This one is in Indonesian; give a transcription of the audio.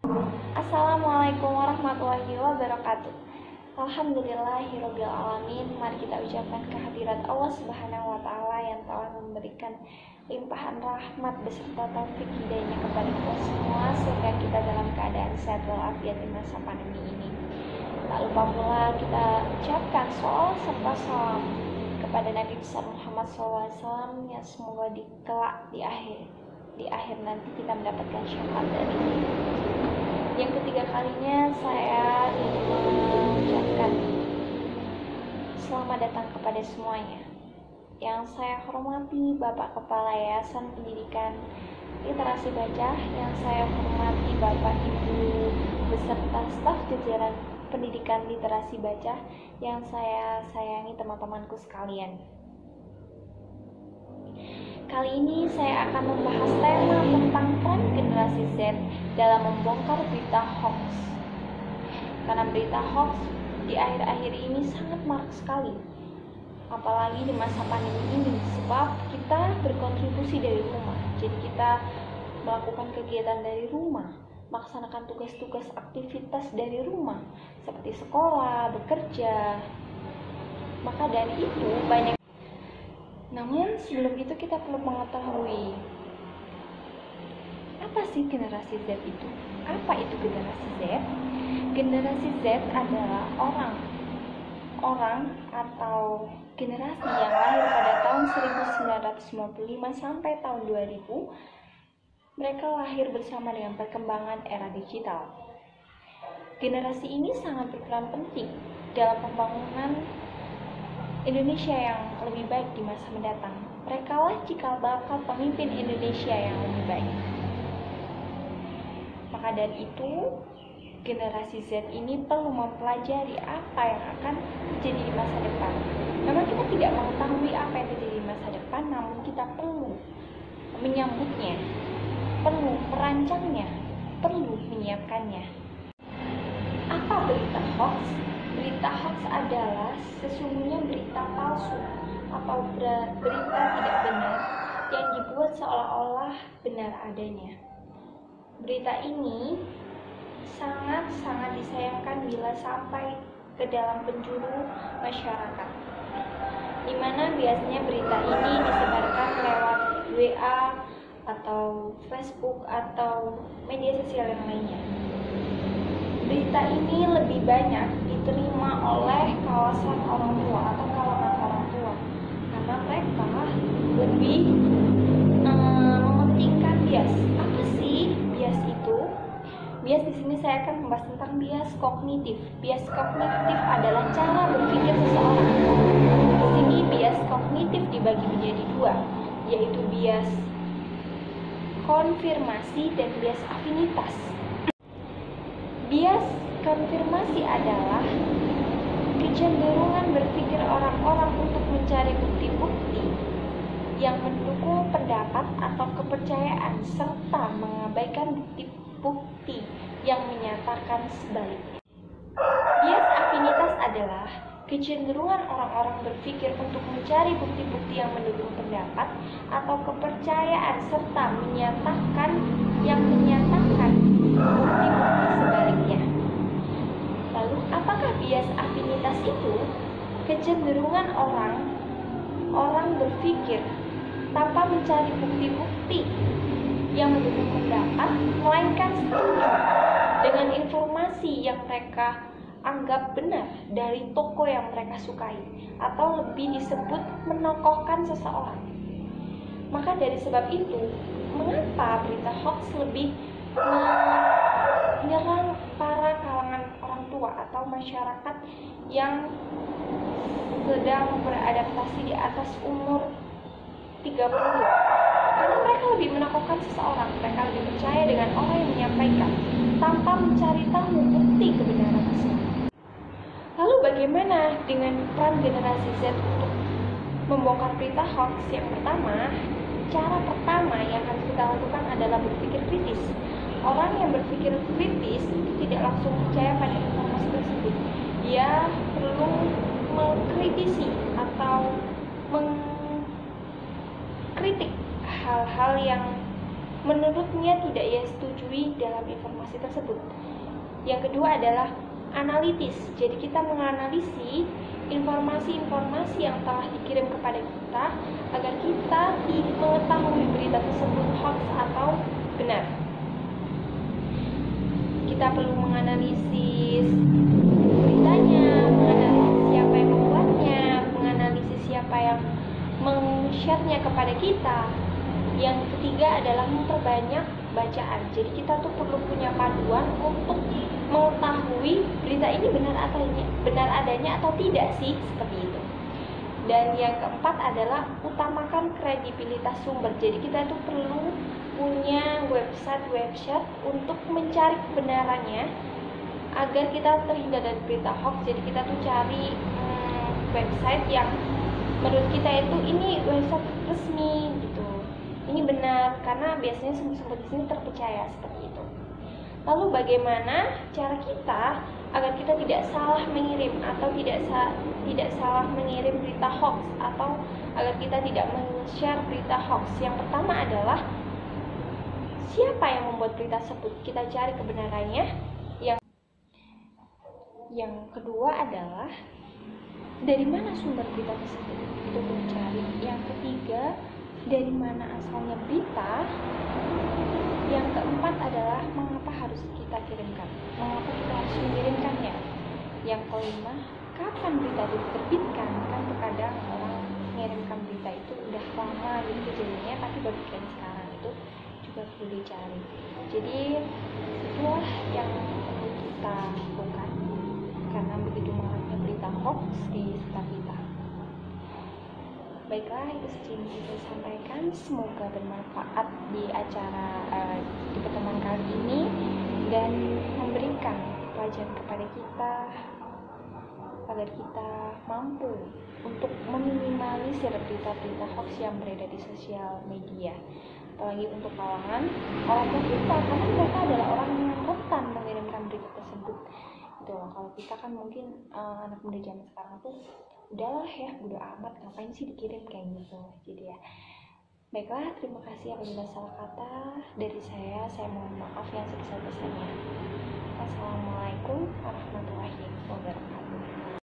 Assalamualaikum warahmatullahi wabarakatuh. Alhamdulillahirabbil alamin. Mari kita ucapkan kehadirat Allah Subhanahu wa taala yang telah memberikan limpahan rahmat beserta taufik hidayahnya kepada kita semua sehingga kita dalam keadaan sehat walafiat di masa pandemi ini. Tak lupa pula kita ucapkan sholawat serta salam kepada Nabi besar Muhammad SAW yang semoga kelak di akhir nanti kita mendapatkan syafaat dari dia. Yang ketiga kalinya saya ingin mengucapkan selamat datang kepada semuanya. Yang saya hormati Bapak Kepala Yayasan Pendidikan Literasi Baca, yang saya hormati Bapak Ibu beserta staf jajaran Pendidikan Literasi Baca, yang saya sayangi teman-temanku sekalian. Kali ini saya akan membahas tema tentang tren generasi Z dalam membongkar berita hoax. Karena berita hoax di akhir-akhir ini sangat marak sekali, apalagi di masa pandemi ini, sebab kita berkontribusi dari rumah. Jadi kita melakukan kegiatan dari rumah, melaksanakan tugas-tugas aktivitas dari rumah seperti sekolah, bekerja. Maka dari itu banyak. Namun sebelum itu kita perlu mengetahui apa sih generasi Z itu? Apa itu generasi Z? Generasi Z adalah orang atau generasi yang lahir pada tahun 1995 sampai tahun 2000. Mereka lahir bersama dengan perkembangan era digital. Generasi ini sangat berperan penting dalam pembangunan Indonesia yang lebih baik di masa mendatang. Mereka lah cikal bakal pemimpin Indonesia yang lebih baik. Maka dari itu, generasi Z ini perlu mempelajari apa yang akan terjadi di masa depan. Memang kita tidak mengetahui apa yang terjadi di masa depan, namun kita perlu menyambutnya, perlu merancangnya, perlu menyiapkannya. Apa berita hoax? Berita hoax adalah sesungguhnya berita palsu atau berita tidak benar yang dibuat seolah-olah benar adanya. Berita ini sangat-sangat disayangkan bila sampai ke dalam penjuru masyarakat, di mana biasanya berita ini disebarkan lewat WA atau Facebook atau media sosial yang lainnya. Berita ini lebih banyak diterima oleh kawasan orang tua atau kalangan orang tua karena mereka lebih mementingkan bias. Apa sih bias itu? Bias di sini saya akan membahas tentang bias kognitif. Bias kognitif adalah cara berpikir seseorang. Di sini bias kognitif dibagi menjadi dua, yaitu bias konfirmasi dan bias afinitas. Bias konfirmasi adalah kecenderungan berpikir orang-orang untuk mencari bukti-bukti yang mendukung pendapat atau kepercayaan serta mengabaikan bukti-bukti yang menyatakan sebaliknya. Bias afinitas adalah kecenderungan orang-orang berpikir untuk mencari bukti-bukti yang mendukung pendapat atau kepercayaan serta menyatakan bukti-bukti sebaliknya. Lalu, apakah bias afinitas itu? Kecenderungan orang berpikir tanpa mencari bukti-bukti yang mendukung pendapat, melainkan setuju dengan informasi yang mereka anggap benar dari tokoh yang mereka sukai, atau lebih disebut menokohkan seseorang. Maka dari sebab itu, mengapa berita hoax lebih menyerang para kalangan orang tua atau masyarakat yang sedang beradaptasi di atas umur 30? Karena mereka lebih menaklukkan seseorang, mereka lebih percaya dengan orang yang menyampaikan tanpa mencari tahu bukti kebenaran tersebut. Lalu bagaimana dengan peran generasi Z untuk membongkar berita hoax? Yang pertama, cara pertama yang harus kita lakukan adalah berpikir kritis. Orang yang berpikir kritis tidak langsung percaya pada informasi tersebut. Dia perlu mengkritisi atau mengkritik hal-hal yang menurutnya tidak ia setujui dalam informasi tersebut. Yang kedua adalah analitis. Jadi kita menganalisis informasi-informasi yang telah dikirim kepada kita agar kita mengetahui berita tersebut hoax atau benar. Kita perlu menganalisis beritanya, menganalisis siapa yang membuatnya, menganalisis siapa yang meng-share-nya kepada kita. Yang ketiga adalah memperbanyak bacaan. Jadi kita tuh perlu punya panduan untuk mengetahui berita ini benar adanya atau tidak sih, seperti itu. Dan yang keempat adalah utamakan kredibilitas sumber. Jadi kita tuh perlu punya website untuk mencari kebenarannya agar kita terhindar dari berita hoax. Jadi kita tuh cari website yang menurut kita itu ini website resmi gitu. Ini benar karena biasanya sumber-sumber di sini terpercaya, seperti itu. Lalu bagaimana cara kita agar kita tidak salah mengirim atau tidak salah mengirim berita hoax, atau agar kita tidak men-share berita hoax? Yang pertama adalah siapa yang membuat berita tersebut, kita cari kebenarannya. Yang kedua adalah dari mana sumber berita tersebut, itu perlu cari. Yang ketiga, dari mana asalnya berita. Yang keempat adalah mengapa harus kita kirimkan, mengapa kita harus mengirimkannya. Yang kelima, kapan berita itu diterbitkan. Kan terkadang orang mengirimkan berita itu udah lama gitu kejadiannya, tapi baru kirim sekarang, itu juga perlu dicari. Jadi itulah yang perlu kita lakukan karena begitu maraknya berita hoax di sekitar kita. Baiklah, itu saja yang bisa saya sampaikan. Semoga bermanfaat di acara di pertemuan kali ini dan memberikan pelajaran kepada kita agar kita mampu untuk meminimalisir berita-berita hoax yang beredar di sosial media, apalagi untuk kalangan kita, karena mereka adalah orang yang rentan mengirimkan berita tersebut. Gitu loh. Kalau kita kan mungkin anak muda zaman sekarang tuh udahlah ya, bodo amat, ngapain sih dikirim kayak gitu. Jadi ya, baiklah, terima kasih apabila salah kata dari saya mohon maaf yang sebesar-besarnya. Wassalamualaikum warahmatullahi wabarakatuh.